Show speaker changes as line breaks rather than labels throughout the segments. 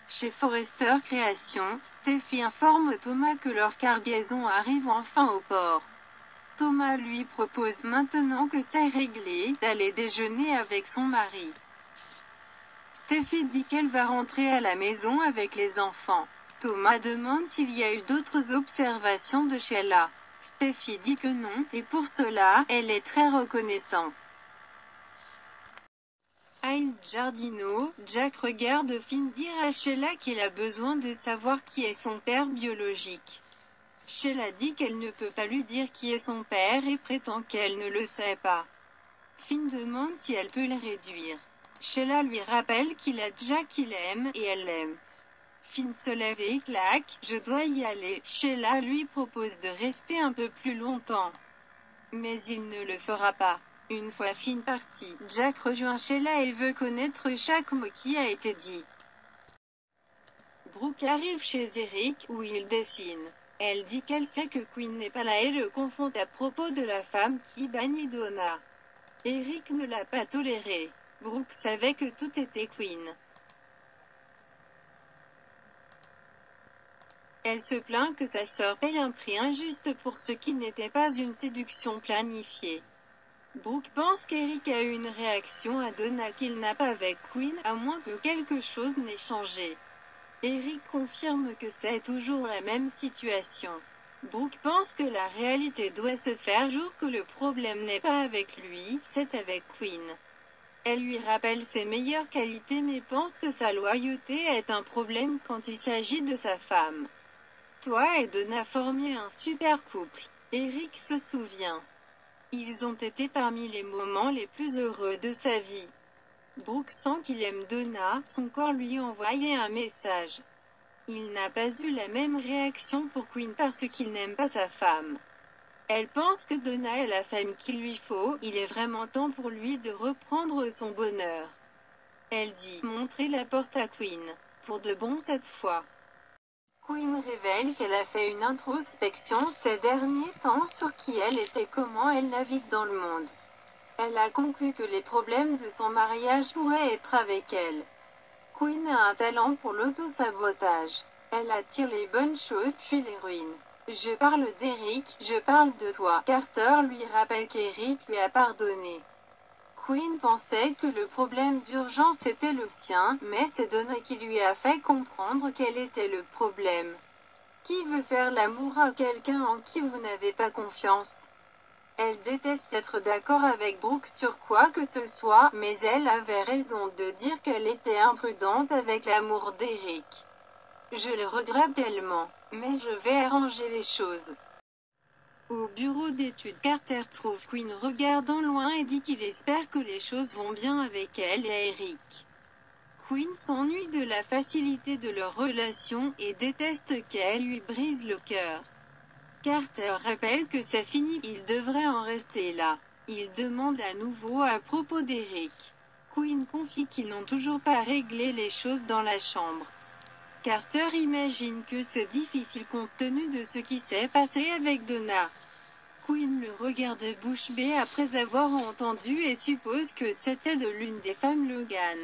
Chez Forrester Création, Steffi informe Thomas que leur cargaison arrive enfin au port. Thomas lui propose, maintenant que c'est réglé, d'aller déjeuner avec son mari. Steffi dit qu'elle va rentrer à la maison avec les enfants. Thomas demande s'il y a eu d'autres observations de Sheila. Steffi dit que non, et pour cela, elle est très reconnaissante. À Il Giardino, Jack regarde Finn dire à Sheila qu'il a besoin de savoir qui est son père biologique. Sheila dit qu'elle ne peut pas lui dire qui est son père et prétend qu'elle ne le sait pas. Finn demande si elle peut le réduire. Sheila lui rappelle qu'il a Jack qu'il aime, et elle l'aime. Finn se lève et claque, je dois y aller. Sheila lui propose de rester un peu plus longtemps. Mais il ne le fera pas. Une fois Finn parti, Jack rejoint Sheila et veut connaître chaque mot qui a été dit. Brooke arrive chez Eric, où il dessine. Elle dit qu'elle sait que Quinn n'est pas là et le confronte à propos de la femme qui bannit Donna. Eric ne l'a pas toléré. Brooke savait que tout était Quinn. Elle se plaint que sa sœur paye un prix injuste pour ce qui n'était pas une séduction planifiée. Brooke pense qu'Eric a eu une réaction à Donna qu'il n'a pas avec Quinn, à moins que quelque chose n'ait changé. Eric confirme que c'est toujours la même situation. Brooke pense que la réalité doit se faire jour, que le problème n'est pas avec lui, c'est avec Quinn. Elle lui rappelle ses meilleures qualités mais pense que sa loyauté est un problème quand il s'agit de sa femme. Toi et Donna formiez un super couple. Eric se souvient. Ils ont été parmi les moments les plus heureux de sa vie. Brooke sent qu'il aime Donna, son corps lui envoyait un message. Il n'a pas eu la même réaction pour Quinn parce qu'il n'aime pas sa femme. Elle pense que Donna est la femme qu'il lui faut, il est vraiment temps pour lui de reprendre son bonheur. Elle dit, montrez la porte à Quinn. Pour de bon cette fois. Quinn révèle qu'elle a fait une introspection ces derniers temps sur qui elle était et comment elle navigue dans le monde. Elle a conclu que les problèmes de son mariage pourraient être avec elle. Quinn a un talent pour l'auto-sabotage. Elle attire les bonnes choses puis les ruine. Je parle d'Eric, je parle de toi. Carter lui rappelle qu'Eric lui a pardonné. Quinn pensait que le problème d'urgence était le sien, mais c'est Donna qui lui a fait comprendre quel était le problème. Qui veut faire l'amour à quelqu'un en qui vous n'avez pas confiance? Elle déteste être d'accord avec Brooke sur quoi que ce soit, mais elle avait raison de dire qu'elle était imprudente avec l'amour d'Eric. Je le regrette tellement, mais je vais arranger les choses. Au bureau d'études, Carter trouve Quinn regardant loin et dit qu'il espère que les choses vont bien avec elle et Eric. Quinn s'ennuie de la facilité de leur relation et déteste qu'elle lui brise le cœur. Carter rappelle que c'est fini, il devrait en rester là. Il demande à nouveau à propos d'Eric. Quinn confie qu'ils n'ont toujours pas réglé les choses dans la chambre. Carter imagine que c'est difficile compte tenu de ce qui s'est passé avec Donna. Quinn le regarde bouche bée après avoir entendu et suppose que c'était de l'une des femmes Logan.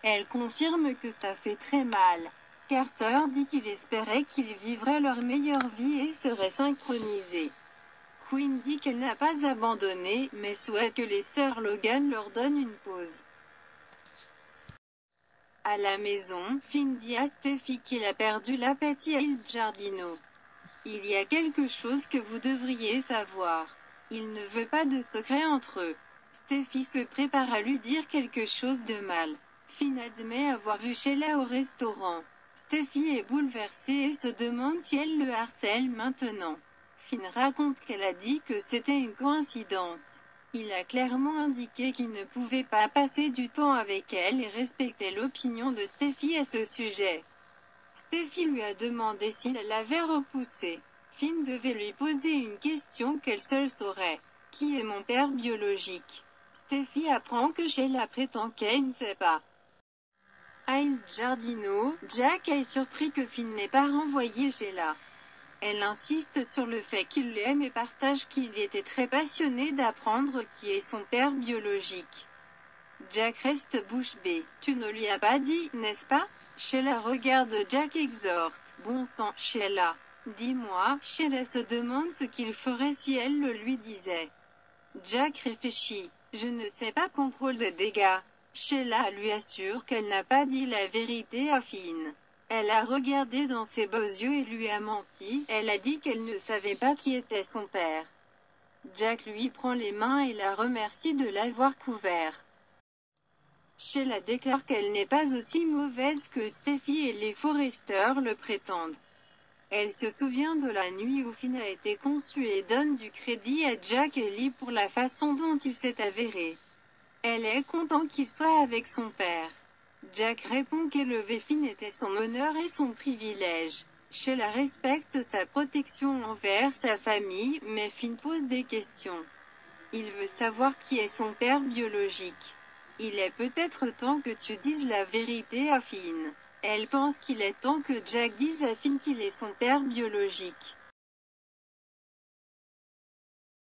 Elle confirme que ça fait très mal. Carter dit qu'il espérait qu'ils vivraient leur meilleure vie et seraient synchronisés. Quinn dit qu'elle n'a pas abandonné, mais souhaite que les sœurs Logan leur donnent une pause. À la maison, Finn dit à Steffi qu'il a perdu l'appétit à Il Giardino. Il y a quelque chose que vous devriez savoir. Il ne veut pas de secret entre eux. Steffi se prépare à lui dire quelque chose de mal. Finn admet avoir vu Sheila au restaurant. Steffi est bouleversée et se demande si elle le harcèle maintenant. Finn raconte qu'elle a dit que c'était une coïncidence. Il a clairement indiqué qu'il ne pouvait pas passer du temps avec elle et respectait l'opinion de Steffi à ce sujet. Steffi lui a demandé s'il l'avait repoussé. Finn devait lui poser une question qu'elle seule saurait. Qui est mon père biologique? Steffi apprend que Sheila prétend qu'elle ne sait pas. À Il Giardino, Jack est surpris que Finn n'ait pas renvoyé Sheila. Elle insiste sur le fait qu'il l'aime et partage qu'il était très passionné d'apprendre qui est son père biologique. Jack reste bouche bée. Tu ne lui as pas dit, n'est-ce pas? Sheila regarde Jack et exhorte. Bon sang, Sheila. Dis-moi. Sheila se demande ce qu'il ferait si elle le lui disait. Jack réfléchit. Je ne sais pas, contrôle des dégâts. Sheila lui assure qu'elle n'a pas dit la vérité à Finn. Elle a regardé dans ses beaux yeux et lui a menti. Elle a dit qu'elle ne savait pas qui était son père. Jack lui prend les mains et la remercie de l'avoir couvert. Sheila déclare qu'elle n'est pas aussi mauvaise que Steffi et les Forrester le prétendent. Elle se souvient de la nuit où Finn a été conçu et donne du crédit à Jack et Lee pour la façon dont il s'est avéré. Elle est contente qu'il soit avec son père. Jack répond qu'élever Finn était son honneur et son privilège. Sheila respecte sa protection envers sa famille, mais Finn pose des questions. Il veut savoir qui est son père biologique. Il est peut-être temps que tu dises la vérité à Finn. Elle pense qu'il est temps que Jack dise à Finn qu'il est son père biologique.